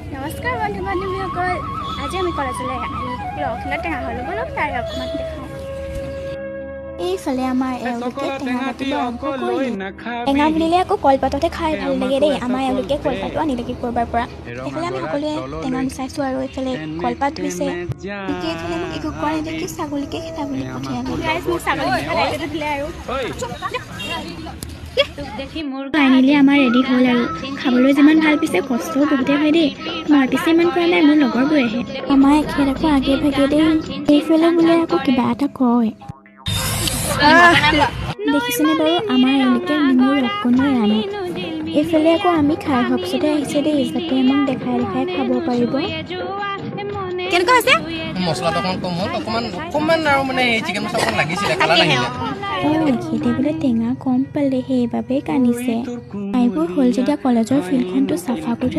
নমস্কাৰ বন্ধু বান্ধৱীসকল আজি আমি কলেজলৈ ৰখিলে টেঙা হ'লো ব'লক তাৰে অকণমান দেখাওঁ এইফালে আমাৰ এওঁলোকে টেঙা কাটিব আৰম্ভ কৰিলে টেঙা বুলিলে আকৌ কলপাততে খাই ভাল লাগে দেই আমাৰ এওঁলোকে কলপাতো আনিলেগৈ ক'ৰবাৰ পৰা এইফালে আমি সকলোৱে টেঙা গুচাইছোঁ আৰু এইফালে কলপাত হৈছে এইফালে মোক একো কোৱা নেদেখি ছাগলীকে খেদা বুলি পঠিয়ালে মোক ছাগলী দিলে আৰু ফাইনেলি আমাৰ ৰেডি হ'ল আৰু খাবলৈ যিমান ভাল পিছে কষ্টও বহুতে হয় দেই মই পিছে ইমান কৰা নাই মোৰ লগৰবোৰেহে আমাৰ এখেত আকৌ আগে ভাগে দেই এইফালে বোলে আকৌ কিবা এটা কয় দেখিছেনে বাৰু আমাৰ এওঁলোকে নেমুৰ অকণো ৰানে এইফালে আকৌ আমি খাই হোৱাৰ পিছতে আহিছে দেই যাতে আমাক দেখাই দেখাই খাব পাৰিব কেনেকুৱা হৈছে মছলাটো অকণমান কম হ'ল অকণমান আৰু মানে চিকেন মছলা অকণমান লাগিছিলে কালাৰ নাহিলে এখেতে বোলে টেঙা কম পালে সেইবাবেই কান্দিছে এইবোৰ হ'ল যেতিয়া কলেজৰ ফিল্ডখনটো চাফা কৰি